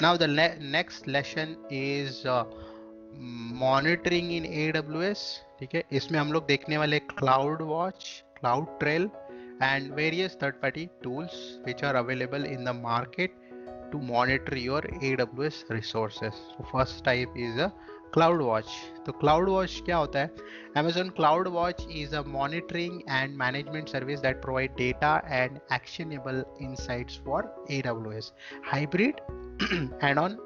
Now the next lesson is monitoring in AWS। ठीक है, इसमें हम लोग देखने वाले cloud watch, cloud trail and various third party tools which are available in the market to monitor your AWS resources. So first type is a CloudWatch. तो CloudWatch क्या होता है? Amazon CloudWatch is a monitoring and management service that provide data and actionable insights for AWS hybrid and on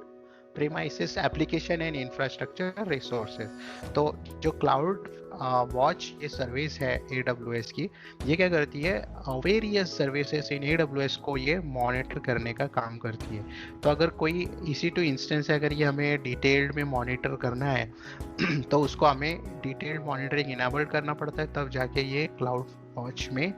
premises application and infrastructure resources. तो जो cloud watch ये service है AWS की, ये क्या करती है, वेरियस सर्विसेज इन AWS को ये मॉनिटर करने का काम करती है। तो अगर कोई EC2 इंस्टेंस है, अगर ये हमें डिटेल्ड में मॉनिटर करना है तो उसको हमें डिटेल्ड मॉनिटरिंग इनेबल करना पड़ता है, तब जाके ये क्लाउड वॉच में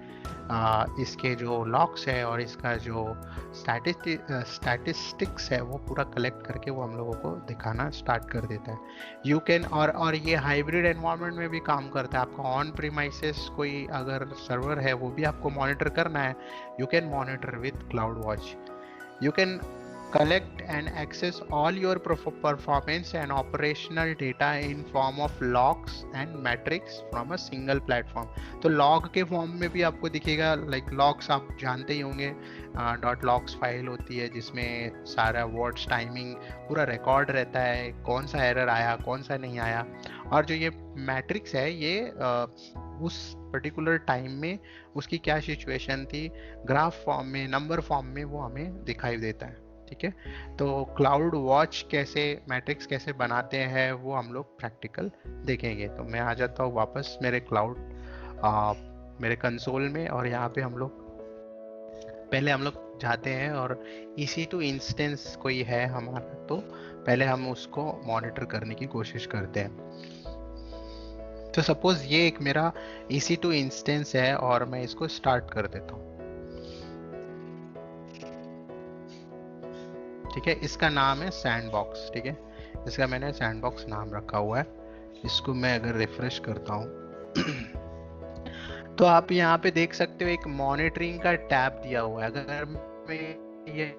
इसके जो लॉक्स है और इसका जो स्टैटिस्टिक्स है वो पूरा कलेक्ट करके वो हम लोगों को दिखाना स्टार्ट कर देता है। यू कैन और ये हाइब्रिड एनवायरनमेंट में भी काम करता है। आपका ऑन प्रीमाइसेस कोई अगर सर्वर है वो भी आपको मॉनिटर करना है, you can monitor with cloud watch. You can collect and access all your performance and operational data in form of logs and metrics from a single platform। तो log के फॉर्म में भी आपको दिखेगा, लाइक logs आप जानते ही होंगे, .logs file होती है जिसमें सारा वर्ड्स, टाइमिंग पूरा रिकॉर्ड रहता है, कौन सा एरर आया कौन सा नहीं आया। और जो ये मैट्रिक्स है ये उस पर्टिकुलर टाइम में उसकी क्या सिचुएशन थी, ग्राफ फॉर्म में, नंबर फॉर्म में वो हमें दिखाई देता है। ठीक है, तो क्लाउड वॉच कैसे, मैट्रिक्स कैसे बनाते हैं वो हम लोग प्रैक्टिकल देखेंगे। तो मैं आ जाता हूँ वापस मेरे मेरे कंसोल में, और यहाँ पे हम लोग जाते हैं और EC2 इंस्टेंस कोई है हमारा, तो पहले हम उसको मॉनिटर करने की कोशिश करते हैं। तो सपोज ये एक मेरा EC2 इंस्टेंस है और मैं इसको स्टार्ट कर देता हूँ। ठीक है, इसका नाम है सैंडबॉक्स। ठीक है, इसका मैंने सैंडबॉक्स नाम रखा हुआ है। इसको मैं अगर रिफ्रेश करता हूँ तो आप यहाँ पे देख सकते हो एक मॉनिटरिंग का टैब दिया हुआ है। अगर मैं ये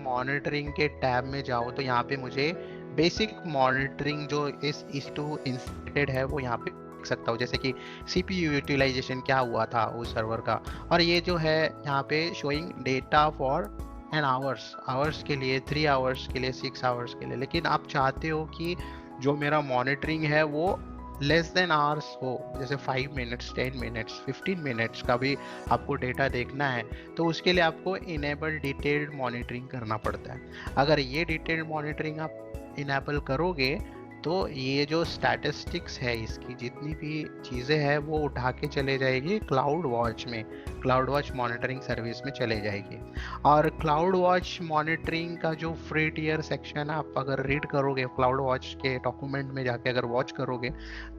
मॉनिटरिंग के टैब में जाऊँ तो यहाँ पे मुझे बेसिक मॉनिटरिंग जो इस EC2 इंस्टेंस है वो यहाँ पे देख सकता हूँ, जैसे कि CPU यूटिलाइजेशन क्या हुआ था उस सर्वर का, और ये जो है यहाँ पे showing data for and hours के लिए, 3 आवर्स के लिए, 6 आवर्स के लिए। लेकिन आप चाहते हो कि जो मेरा मॉनिटरिंग है वो लेस देन आवर्स हो, जैसे 5 मिनट्स, 10 मिनट्स, 15 मिनट्स का भी आपको डेटा देखना है, तो उसके लिए आपको इनेबल डिटेल्ड मॉनिटरिंग करना पड़ता है। अगर ये डिटेल्ड मॉनिटरिंग आप इनेबल करोगे तो ये जो स्टैटिस्टिक्स है, इसकी जितनी भी चीज़ें हैं वो उठा के चले जाएगी क्लाउड वॉच में, क्लाउड वॉच मॉनिटरिंग सर्विस में चले जाएगी। और क्लाउड वॉच मॉनिटरिंग का जो फ्री टियर सेक्शन आप अगर रीड करोगे, क्लाउड वॉच के डॉक्यूमेंट में जाके अगर वॉच करोगे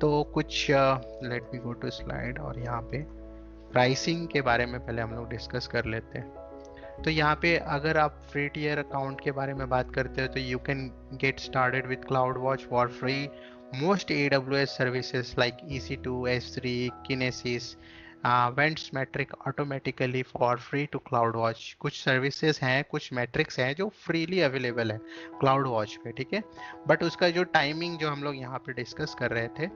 तो कुछ let me go to slide, और यहाँ पे प्राइसिंग के बारे में पहले हम लोग डिस्कस कर लेते हैं। तो यहाँ पे अगर आप फ्री टियर अकाउंट के बारे में बात करते हो तो you can get started with cloud watch for free most AWS services like EC2, S3, Kinesis, vends metric automatically for free to cloud watch. कुछ सर्विसेज हैं, कुछ मैट्रिक्स हैं जो फ्रीली अवेलेबल है क्लाउड वॉच पे। ठीक है, बट उसका जो टाइमिंग जो हम लोग यहाँ पे डिस्कस कर रहे थे,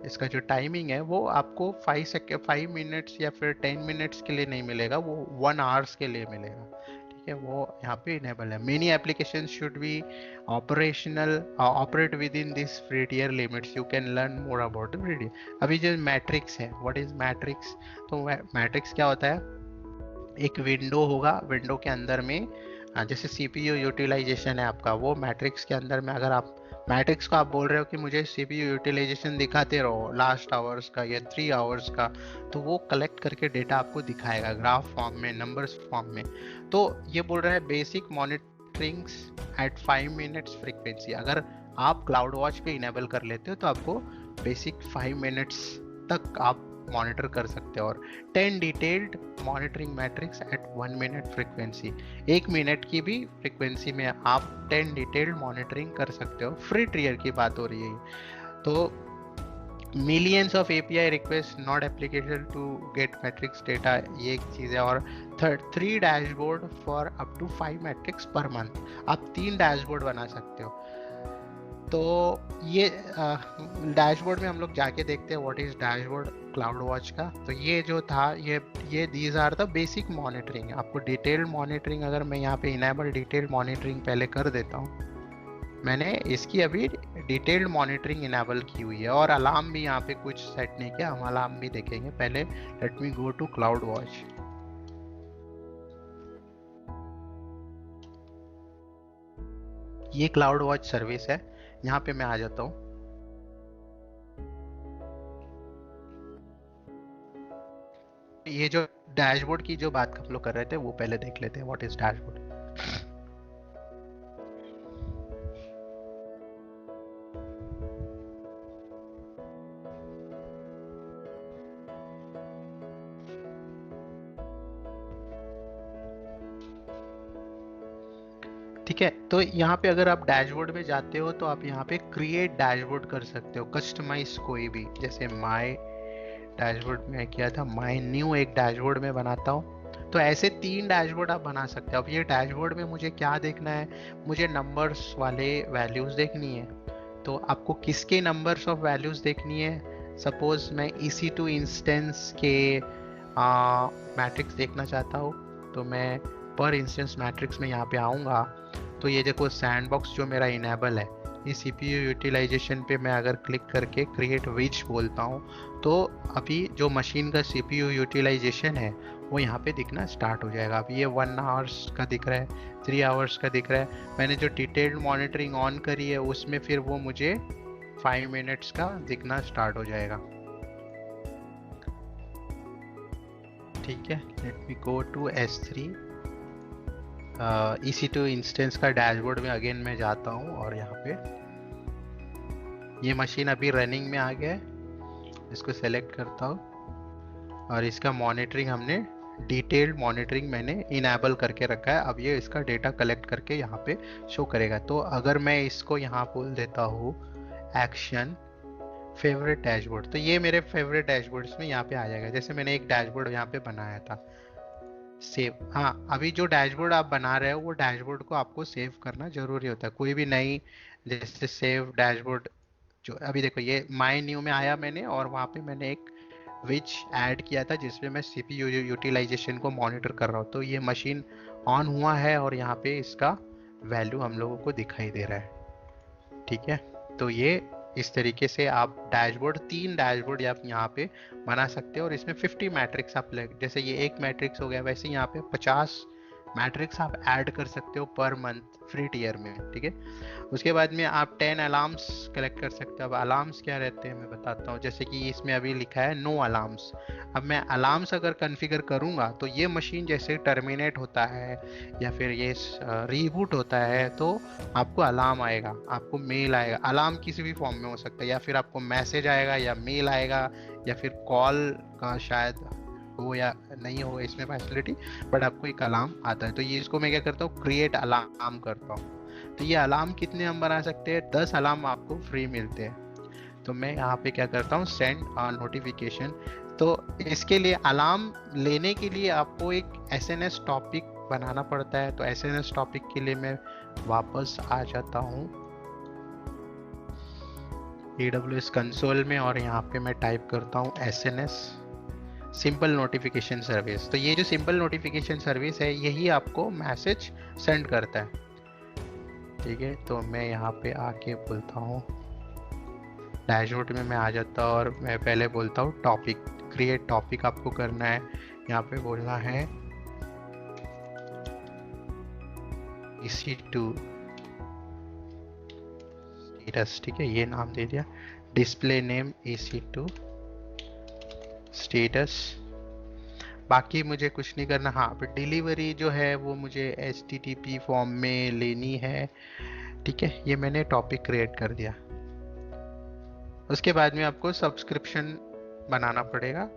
इसका जो टाइमिंग है वो आपको 5 मिनट्स या फिर 10 मिनट्स के लिए नहीं मिलेगा, वो 1 आवर्स के लिए मिलेगा। ठीक है, वो यहाँ पे इनेबल है। Many application should be operate within this free tier limits. You can learn more about the free tier. अभी जो मैट्रिक्स है, व्हाट इज मैट्रिक्स? तो मैट्रिक्स क्या होता है, एक विंडो होगा, विंडो के अंदर में जैसे CPU यूटिलाइजेशन है आपका, वो मैट्रिक्स के अंदर में अगर आप मैट्रिक्स को आप बोल रहे हो कि मुझे CPU यूटिलाइजेशन दिखाते रहो लास्ट आवर्स का या 3 आवर्स का, तो वो कलेक्ट करके डेटा आपको दिखाएगा ग्राफ फॉर्म में, नंबर्स फॉर्म में। तो ये बोल रहा है बेसिक मॉनिटरिंग्स एट 5 मिनट्स फ्रीक्वेंसी। अगर आप क्लाउड वॉच पे इनेबल कर लेते हो तो आपको बेसिक 5 मिनट्स तक आप मॉनिटर कर सकते हो, और 10 detailed monitoring metrics at 1 minute frequency. 1 minute की भी फ्रीक्वेंसी में आप 10 डिटेल्ड मॉनिटरिंग कर सकते हो। फ्री टियर की बात हो रही है। तो millions of API request not applicable to get metrics data, ये एक चीज़ है। और three dashboard for up to 5 metrics per month. आप 3 डैशबोर्ड बना सकते हो। तो ये डैशबोर्ड में हम लोग जाके देखते हैं what is dashboard cloud watch का। तो ये जो था ये these are the basic monitoring. आपको डिटेल्ड मॉनिटरिंग, अगर मैं यहाँ पे इनेबल डिटेल्ड मॉनिटरिंग पहले कर देता हूँ, मैंने इसकी अभी डिटेल्ड मॉनिटरिंग इनेबल की हुई है, और अलार्म भी यहाँ पे कुछ सेट नहीं किया, हम अलार्म भी देखेंगे। पहले let me go to cloud watch. ये क्लाउड वॉच सर्विस है, यहाँ पे मैं आ जाता हूँ। ये जो डैशबोर्ड की जो बात हम लोग कर रहे थे वो पहले देख लेते हैं, व्हाट इज डैशबोर्ड। ठीक है, तो यहाँ पे अगर आप डैशबोर्ड में जाते हो तो आप यहाँ पे क्रिएट डैशबोर्ड कर सकते हो, कस्टमाइज कोई भी। जैसे माय डैशबोर्ड में किया था, माय न्यू एक डैशबोर्ड में बनाता हूँ। तो ऐसे 3 डैशबोर्ड आप बना सकते हो। अब ये डैशबोर्ड में मुझे क्या देखना है, मुझे नंबर्स वाले वैल्यूज देखनी है। तो आपको किसके नंबर्स ऑफ वैल्यूज देखनी है? सपोज मैं EC2 इंस्टेंस के मैट्रिक्स देखना चाहता हूँ, तो मैं पर इंस्टेंस मैट्रिक्स में यहाँ पे आऊँगा। तो ये देखो सैंडबॉक्स जो मेरा इनेबल है, ये CPU यूटिलाइजेशन पे मैं अगर क्लिक करके क्रिएट विच बोलता हूँ, तो अभी जो मशीन का CPU यूटिलाइजेशन है वो यहाँ पे दिखना स्टार्ट हो जाएगा। अब ये 1 आवर्स का दिख रहा है, 3 आवर्स का दिख रहा है। मैंने जो डिटेल्ड मॉनिटरिंग ऑन करी है उसमें फिर वो मुझे 5 मिनट्स का दिखना स्टार्ट हो जाएगा। ठीक है, let me go to S3 EC2 instance का डैशबोर्ड में अगेन मैं जाता हूँ, और यहाँ पे ये मशीन अभी रनिंग में आ गया है। इसको सेलेक्ट करता हूँ, और इसका मॉनिटरिंग हमने डिटेल्ड मॉनिटरिंग मैंने इनेबल करके रखा है। अब ये इसका डेटा कलेक्ट करके यहाँ पे शो करेगा। तो अगर मैं इसको यहाँ बोल देता हूँ एक्शन फेवरेट डैशबोर्ड, तो ये मेरे फेवरेट डैशबोर्ड्स में यहाँ पे आ जाएगा। जैसे मैंने एक डैशबोर्ड यहाँ पे बनाया था, सेव। हाँ, अभी जो डैशबोर्ड आप बना रहे हो वो डैशबोर्ड को आपको सेव करना जरूरी होता है। कोई भी नई, जैसे सेव डैशबोर्ड, जो अभी देखो ये माय न्यू में आया मैंने, और वहाँ पे मैंने एक विच ऐड किया था जिसमें मैं CPU यूटिलाइजेशन को मॉनिटर कर रहा हूँ। तो ये मशीन ऑन हुआ है, और यहाँ पे इसका वैल्यू हम लोगों को दिखाई दे रहा है। ठीक है, तो ये इस तरीके से आप डैशबोर्ड 3 डैशबोर्ड आप यहाँ पे बना सकते हो, और इसमें 50 मैट्रिक्स आप जैसे ये एक मैट्रिक्स हो गया, वैसे यहाँ पे 50 मैट्रिक्स आप ऐड कर सकते हो पर मंथ फ्री टियर में। ठीक है, उसके बाद में आप 10 अलार्म्स कलेक्ट कर सकते हो। अब अलार्म्स क्या रहते हैं मैं बताता हूँ। जैसे कि इसमें अभी लिखा है नो अलार्म्स। अब मैं अलार्म्स अगर कॉन्फ़िगर करूँगा तो ये मशीन जैसे टर्मिनेट होता है या फिर ये रीबूट होता है, तो आपको अलार्म आएगा, आपको मेल आएगा। अलार्म किसी भी फॉर्म में हो सकता है, या फिर आपको मैसेज आएगा या मेल आएगा, या फिर कॉल का शायद हो या नहीं हो इसमें फैसिलिटी, बट आपको एक अलार्म आता है। तो ये इसको मैं क्या करता हूँ, क्रिएट अलार्म करता हूँ। तो ये अलार्म कितने हम बना सकते हैं? 10 अलार्म आपको फ्री मिलते हैं। तो मैं यहाँ पे क्या करता हूँ, सेंड नोटिफिकेशन। तो इसके लिए अलार्म लेने के लिए आपको एक SNS टॉपिक बनाना पड़ता है। तो SNS टॉपिक के लिए मैं वापस आ जाता हूँ AWS कंसोल में, और यहाँ पे मैं टाइप करता हूँ SNS सिंपल नोटिफिकेशन सर्विस। तो ये जो सिंपल नोटिफिकेशन सर्विस है यही आपको मैसेज सेंड करता है। ठीक है, तो मैं यहाँ पे आके बोलता हूँ, डैशबोर्ड में मैं आ जाता हूँ, और मैं पहले बोलता हूँ टॉपिक, क्रिएट टॉपिक आपको करना है। यहाँ पे बोलना है EC2 स्टेटस। ठीक है, ये नाम दे दिया, डिस्प्ले नेम EC2 स्टेटस। बाकी मुझे कुछ नहीं करना। हाँ, पर डिलीवरी जो है वो मुझे HTTP फॉर्म में लेनी है। ठीक है, ये मैंने टॉपिक क्रिएट कर दिया। उसके बाद में आपको सब्सक्रिप्शन बनाना पड़ेगा।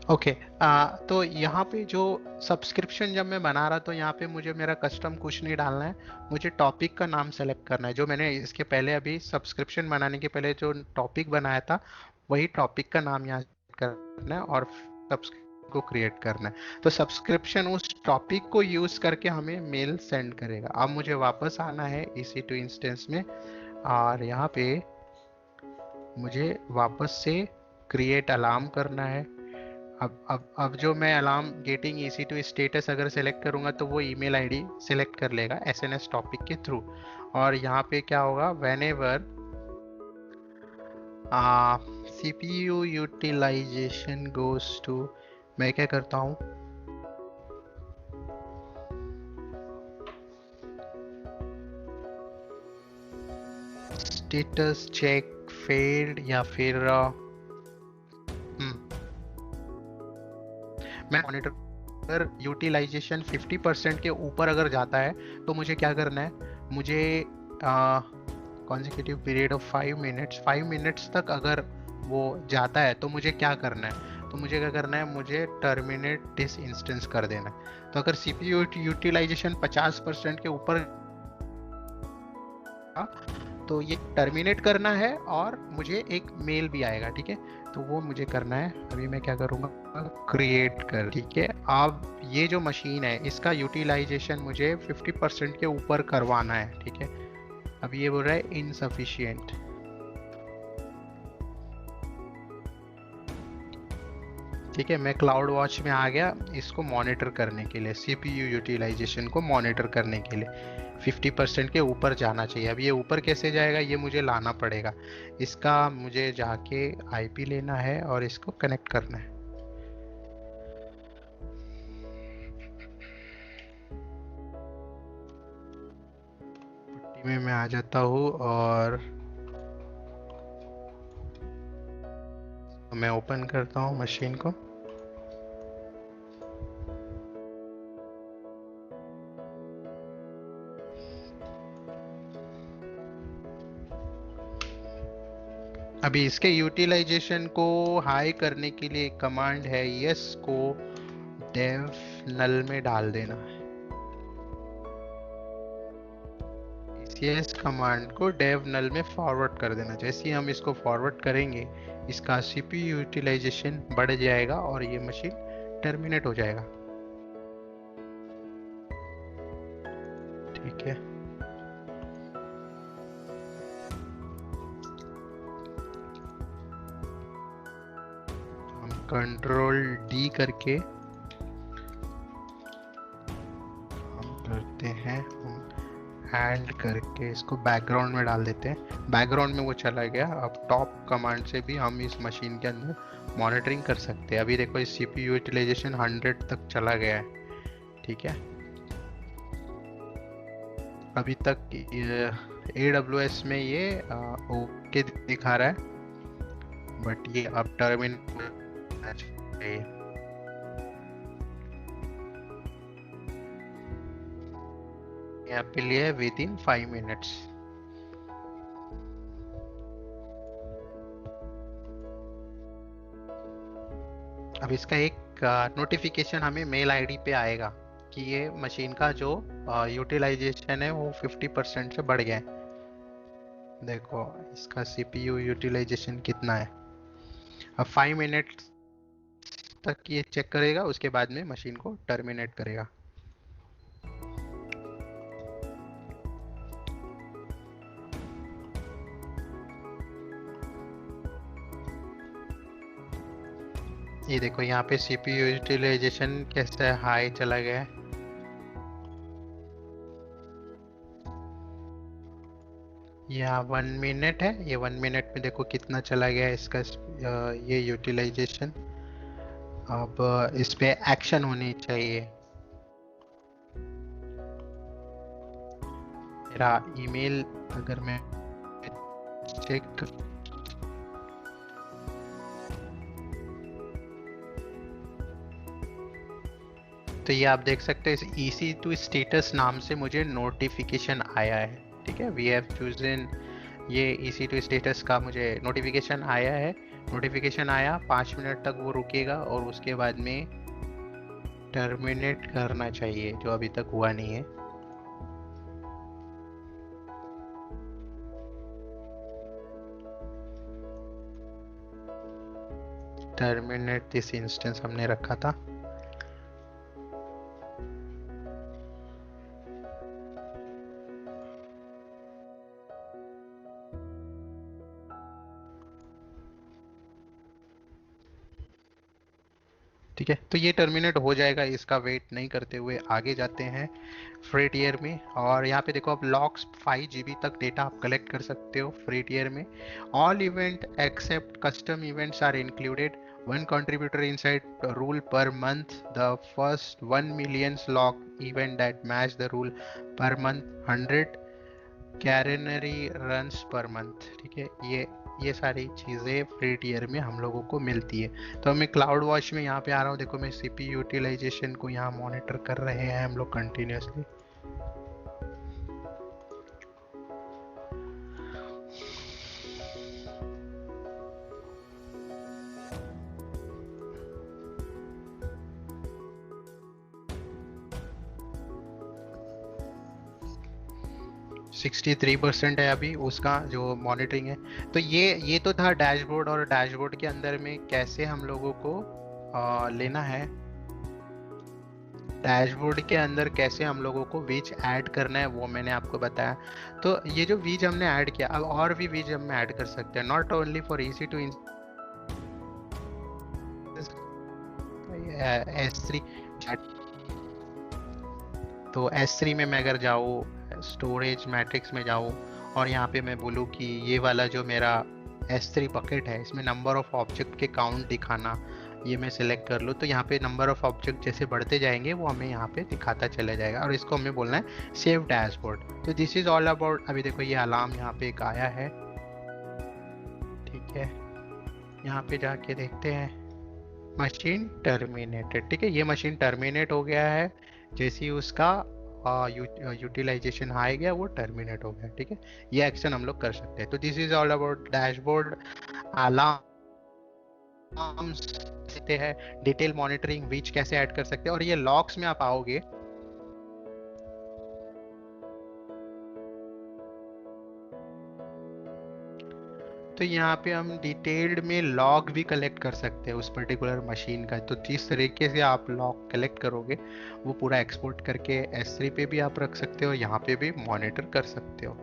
ओके, तो यहाँ पे जो सब्सक्रिप्शन जब मैं बना रहा, तो यहाँ पे मुझे मेरा कस्टम कुछ नहीं डालना है, मुझे टॉपिक का नाम सेलेक्ट करना है। जो मैंने इसके पहले अभी सब्सक्रिप्शन बनाने के पहले जो टॉपिक बनाया था वही टॉपिक का नाम यहाँ करना है और सब्सक्रिप्शन को क्रिएट करना है। तो सब्सक्रिप्शन उस टॉपिक को यूज करके हमें मेल सेंड करेगा। अब मुझे वापस आना है EC2 इंस्टेंस में और यहाँ पे मुझे वापस से क्रिएट अलार्म करना है। अब जो मैं अलार्म गेटिंग EC2 स्टेटस अगर सेलेक्ट करूंगा तो वो ईमेल आईडी सेलेक्ट कर लेगा SNS टॉपिक के थ्रू। और यहाँ पे क्या होगा, whenever CPU utilization goes to, मैं क्या करता हूँ, स्टेटस चेक फेल्ड या फिर मैं मॉनिटर यूटिलाइजेशन 50% के ऊपर अगर जाता है तो मुझे क्या करना है, मुझे कॉन्जिक्यूटिव पीरियड ऑफ 5 मिनट्स तक अगर वो जाता है तो मुझे क्या करना है, तो मुझे क्या करना है, मुझे टर्मिनेट दिस इंस्टेंस कर देना है। तो अगर CPU यूटिलाइजेशन 50% के ऊपर तो ये टर्मिनेट करना है और मुझे एक मेल भी आएगा, ठीक है। तो वो मुझे करना है। अभी मैं क्या करूँगा, क्रिएट कर, ठीक है। अब ये जो मशीन है इसका यूटिलाइजेशन मुझे 50% के ऊपर करवाना है, ठीक है। अब ये बोल रहा है इनसफिशिएंट, ठीक है। मैं क्लाउड वॉच में आ गया इसको मॉनिटर करने के लिए, CPU यूटिलाइजेशन को मॉनिटर करने के लिए 50% के ऊपर जाना चाहिए। अब ये ऊपर कैसे जाएगा, ये मुझे लाना पड़ेगा। इसका मुझे जाके IP लेना है और इसको कनेक्ट करना है। पट्टी में मैं आ जाता हूँ और मैं ओपन करता हूँ मशीन को। अभी इसके यूटिलाइजेशन को हाई करने के लिए एक कमांड है, यस को डेव नल में डाल देना है। यस कमांड को डेव नल में फॉरवर्ड कर देना। जैसे ही हम इसको फॉरवर्ड करेंगे इसका CPU यूटिलाइजेशन बढ़ जाएगा और ये मशीन टर्मिनेट हो जाएगा, ठीक है। हम Ctrl D करके हम करते हैं, एंड करके इसको बैकग्राउंड में डाल देते हैं। बैकग्राउंड में वो चला गया। अब टॉप कमांड से भी हम इस मशीन के अंदर मॉनिटरिंग कर सकते हैं। अभी देखो इस CPU यूटिलाइजेशन 100 तक चला गया है, ठीक है। अभी तक AWS में ये ओके दिखा रहा है, बट ये अब टर्मिनेट चाहिए। यहाँ पे लिए विदिन 5 मिनट्स। अब इसका एक नोटिफिकेशन हमें मेल आईडी पे आएगा कि ये मशीन का जो यूटिलाइजेशन है वो 50% से बढ़ गया है। देखो इसका CPU यूटिलाइजेशन कितना है। अब 5 मिनट तक ये चेक करेगा, उसके बाद में मशीन को टर्मिनेट करेगा। ये देखो यहाँ पे CPU यूटिलाइजेशन कैसे हाई चला गया है। यहाँ 1 मिनट है, ये 1 मिनट में देखो कितना चला गया है इसका ये यूटिलाइजेशन। अब इस पे एक्शन होनी चाहिए। मेरा ईमेल अगर मैं चेक, तो ये आप देख सकते हैं इस EC2 स्टेटस नाम से मुझे नोटिफिकेशन आया है, ठीक है। वी हैव चूजन, ये EC2 स्टेटस का मुझे नोटिफिकेशन आया है। नोटिफिकेशन आया, 5 मिनट तक वो रुकेगा और उसके बाद में टर्मिनेट करना चाहिए, जो अभी तक हुआ नहीं है। टर्मिनेट दिस इंस्टेंस हमने रखा था। ठीक है, तो ये टर्मिनेट हो जाएगा, इसका वेट नहीं करते हुए आगे जाते हैं फ्री टियर में। और यहाँ पे देखो आप लॉक्स 5 GB तक डेटा आप कलेक्ट कर सकते हो फ्री टियर में। All event except custom events are included, one contributor inside rule per month, the first 1 million log event that match the rule per month, 100 canary runs per month. ठीक है, ये सारी चीज़ें free tier में हम लोगों को मिलती है। तो मैं क्लाउड वॉच में यहाँ पे आ रहा हूँ, देखो मैं सीपीयू यूटिलाइजेशन को यहाँ मॉनिटर कर रहे हैं हम लोग कंटिन्यूसली। सिक्सटी 63% है अभी उसका जो मॉनिटरिंग है। तो ये तो था डैशबोर्ड, और डैशबोर्ड के अंदर में कैसे हम लोगों को लेना है, डैशबोर्ड के अंदर कैसे हम लोगों को विज ऐड करना है वो मैंने आपको बताया। तो ये जो विज हमने ऐड किया, अब और भी विज हम ऐड कर सकते हैं, not only for easy to S3। तो S3 में मैं अगर जाऊँ स्टोरेज मैट्रिक्स में जाऊँ और यहाँ पे मैं बोलूँ कि ये वाला जो मेरा S3 बकेट है इसमें नंबर ऑफ ऑब्जेक्ट के काउंट दिखाना, ये मैं सिलेक्ट कर लूँ, तो यहाँ पे नंबर ऑफ ऑब्जेक्ट जैसे बढ़ते जाएंगे वो हमें यहाँ पे दिखाता चला जाएगा, और इसको हमें बोलना है सेव डैशबोर्ड। तो दिस इज ऑल अबाउट, अभी देखो ये अलार्म यहाँ पे एक आया है। ठीक है, यहाँ पे जाके देखते हैं, मशीन टर्मिनेटेड। ठीक है, ये मशीन टर्मिनेट हो गया है, जैसे ही उसका यूटिलाइजेशन हाई गया वो टर्मिनेट हो गया। ठीक है, ये एक्शन हम लोग कर सकते हैं। तो this is all about dashboard, alarm सकते हैं, डिटेल मॉनिटरिंग, विच कैसे ऐड कर सकते हैं। और ये लॉग्स में आप आओगे तो यहाँ पे हम डिटेल्ड में लॉग भी कलेक्ट कर सकते हैं उस पर्टिकुलर मशीन का। तो जिस तरीके से आप लॉग कलेक्ट करोगे वो पूरा एक्सपोर्ट करके S3 पे भी आप रख सकते हो, यहाँ पे भी मॉनिटर कर सकते हो।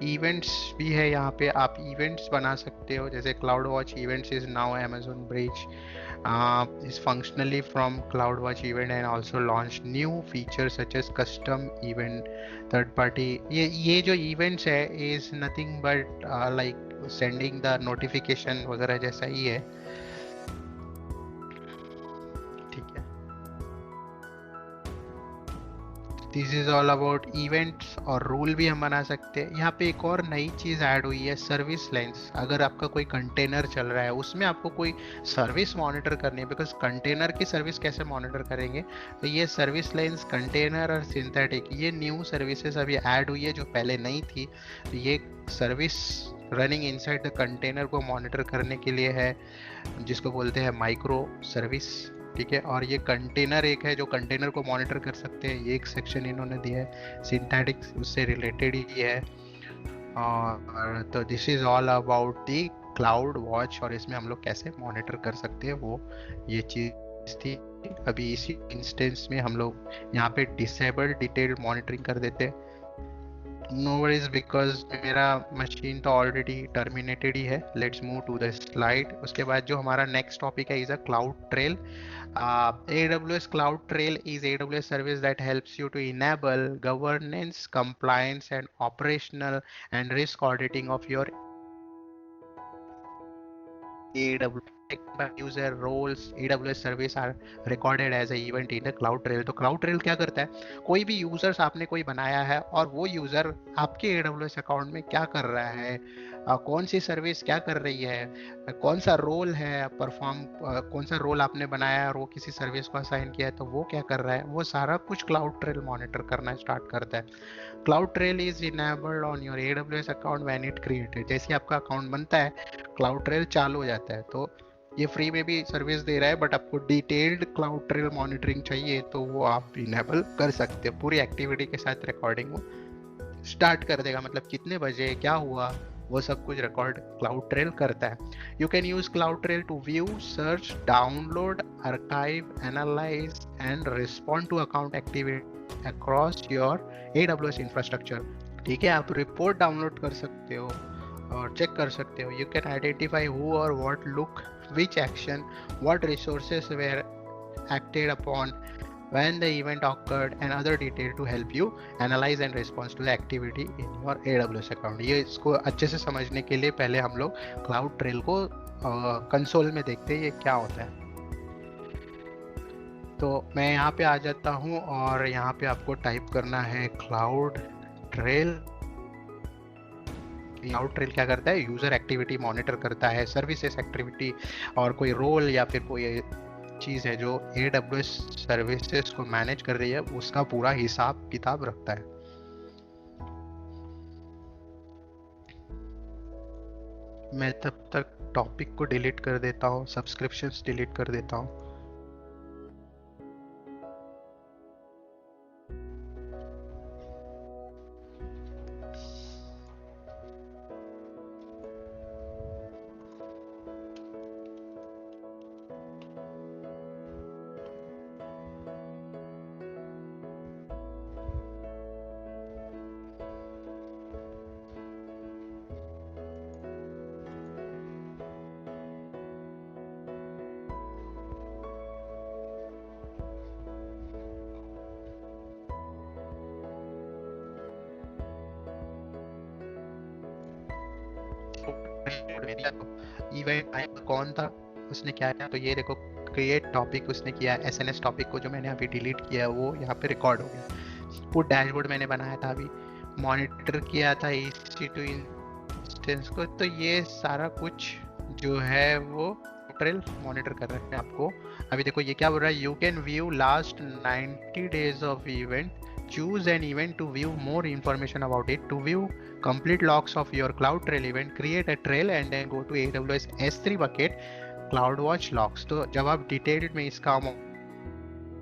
इवेंट्स भी है, यहाँ पे आप इवेंट्स बना सकते हो, जैसे cloud watch events is now Amazon Bridge is functionally from CloudWatch event and also launched new features such as custom event third party। ये जो events है is nothing but like sending the notification वगैरह जैसा ही है। ठीक है, this is all about events. और rule भी हम बना सकते हैं। यहाँ पे एक और नई चीज़ ऐड हुई है, सर्विस लाइंस। अगर आपका कोई कंटेनर चल रहा है उसमें आपको कोई सर्विस मॉनिटर करनी है, बिकॉज कंटेनर की सर्विस कैसे मॉनिटर करेंगे, तो ये सर्विस लाइंस, कंटेनर और सिंथेटिक, ये न्यू सर्विसेज अभी ऐड हुई है जो पहले नहीं थी। तो ये service running inside the container को मॉनिटर करने के लिए है, जिसको बोलते हैं माइक्रो सर्विस। ठीक है, और ये कंटेनर एक है जो कंटेनर को मॉनिटर कर सकते हैं, ये एक सेक्शन इन्होंने दिया है। सिंथेटिक्स उससे रिलेटेड ही है। और तो this is all about the cloud watch, और इसमें हम लोग कैसे मॉनिटर कर सकते हैं वो ये चीज़ थी। अभी इसी इंस्टेंस में हम लोग यहाँ पे डिसेबल डिटेल्ड मॉनिटरिंग कर देते हैं। नो वरीज, बिकॉज मेरा मशीन तो ऑलरेडी टर्मिनेटेड ही है। Let's move to the slide. उसके बाद जो हमारा नेक्स्ट टॉपिक है is a cloud trail. AWS Cloud Trail is AWS service that helps you to enable governance, compliance, and operational and risk auditing of your AWS user roles। AWS service are recorded as a event in the Cloud Trail। तो Cloud Trail क्या करता है, कोई भी users आपने कोई बनाया है और वो यूजर आपके AWS अकाउंट में क्या कर रहा है, कौन सी सर्विस क्या कर रही है, कौन सा रोल है परफॉर्म, कौन सा रोल आपने बनाया है और वो किसी सर्विस को असाइन किया है तो वो क्या कर रहा है, वो सारा कुछ क्लाउड ट्रेल मॉनिटर करना स्टार्ट करता है। Cloud trail is enabled on your AWS account when it created. जैसे आपका अकाउंट बनता है क्लाउड ट्रेल चालू हो जाता है। तो ये फ्री में भी सर्विस दे रहा है, बट आपको डिटेल्ड क्लाउड ट्रेल मॉनिटरिंग चाहिए तो वो आप इनेबल कर सकते हो। पूरी एक्टिविटी के साथ रिकॉर्डिंग वो स्टार्ट कर देगा, मतलब कितने बजे क्या हुआ, वो सब कुछ रिकॉर्ड क्लाउड ट्रेल करता है। You can use cloud trail to view, search, download, archive, analyze and respond to account activity across your AWS infrastructure। ठीक है, आप रिपोर्ट डाउनलोड कर सकते हो और चेक कर सकते हो। यू कैन आइडेंटिफाई हु और what look, which action, what resources were acted upon, when the event occurred and other detail to help you analyze and respond to the activity in your AWS account। ये इसको अच्छे से समझने के लिए पहले हम लोग क्लाउड ट्रेल को कंसोल में देखते हैं ये क्या होता है। तो मैं यहाँ पे आ जाता हूँ और यहाँ पे आपको टाइप करना है क्लाउड ट्रेल। क्लाउड ट्रेल क्या करता है, यूजर एक्टिविटी मॉनिटर करता है, सर्विसेज एक्टिविटी और कोई रोल या फिर कोई चीज है जो AWS सर्विसेज को मैनेज कर रही है उसका पूरा हिसाब किताब रखता है। मैं तब तक टॉपिक को डिलीट कर देता हूँ, सब्सक्रिप्शंस डिलीट कर देता हूँ। इवेंट टाइप कौन था, उसने क्या किया, तो ये देखो क्रिएट टॉपिक उसने किया, SNS टॉपिक को जो मैंने अभी डिलीट किया है वो यहाँ पे रिकॉर्ड हो गया। पुट डैशबोर्ड मैंने बनाया था अभी, मॉनिटर किया था EC2 इंस्टेंस को, तो ये सारा कुछ जो है वो ट्रेल मॉनिटर कर रहे हैं आपको। अभी देखो ये क्या बोल रहा है, you can view last 90 days of event, choose an event to view more information about it, to view complete logs of your CloudTrail event, create a trail and then go to AWS S3 bucket CloudWatch logs। तो जब आप detailed में इसका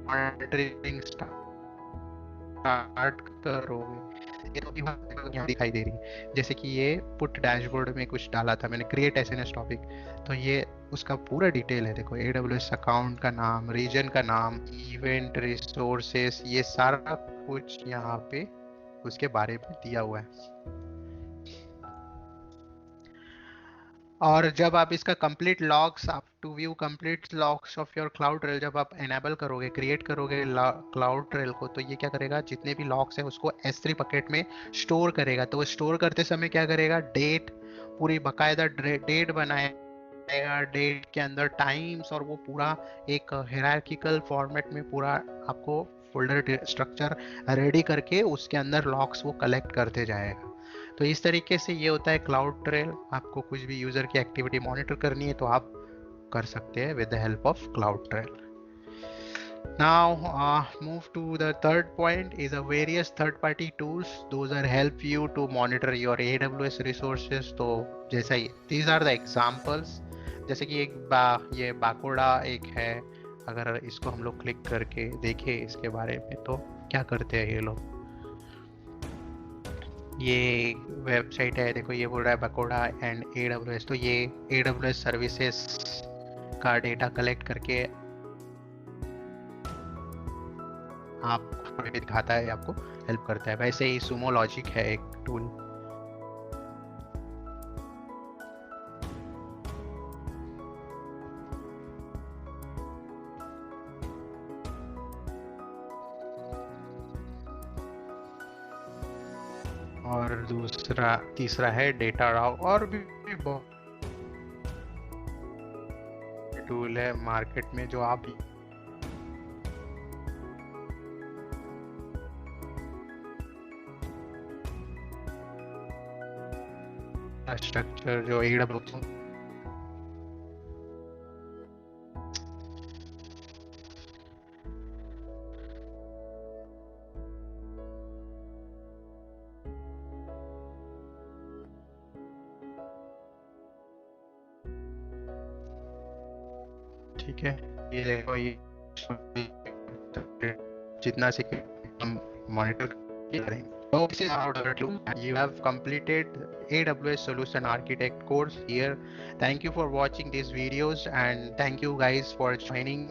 monitoring start करोगे, ये तो यहाँ दिखाई दे रही है, जैसे कि ये पुट डैशबोर्ड में कुछ डाला था मैंने, क्रिएट SNS टॉपिक, तो ये उसका पूरा डिटेल है। देखो AWS अकाउंट का नाम, रीजन का नाम, इवेंट, रिसोर्सेस, ये सारा कुछ यहाँ पे उसके बारे में दिया हुआ है। और जब आप इसका कंप्लीट लॉग्स, आप to view complete logs of your cloud trail जब आप एनेबल करोगे, क्रिएट करोगे क्लाउड ट्रेल को, तो ये क्या करेगा, जितने भी लॉग्स है उसको S3 बकेट में स्टोर करेगा। तो वो स्टोर करते समय क्या करेगा, डेट, पूरी बकायदा डेट बनाएगा, डेट के अंदर टाइम्स, और वो पूरा एक हायरार्किकल फॉर्मेट में पूरा आपको फोल्डर स्ट्रक्चर रेडी करके उसके अंदर लॉग्स वो कलेक्ट करते जाएगा। तो इस तरीके से ये होता है क्लाउड ट्रेल। आपको कुछ भी यूजर की एक्टिविटी मॉनिटर करनी है तो आप कर सकते हैं with the help of cloud trail. Now move to the third point is a various third party tools, those are help you to monitor your AWS resources। तो जैसा ही these are the examples, जैसे कि ये बाकोडा एक है, अगर इसको हम लोग क्लिक करके देखें इसके बारे में तो क्या करते हैं ये लोग, ये वेबसाइट है, देखो ये बोल रहा है बकोडा एंड AWS, तो ये AWS सर्विसेज का डेटा कलेक्ट करके आपको दिखाता है, आपको हेल्प करता है। वैसे ही सुमो लॉजिक है एक टूल। और तीसरा है डेटा राव, और भी बहुत टूल है मार्केट में जो आप स्ट्रक्चर जो AWS ठीक है, ये देखो ये जितना से हम मॉनिटर करेंगे। So this is our overview. You have completed AWS Solution Architect course here. Thank you for watching these videos and thank you guys for joining.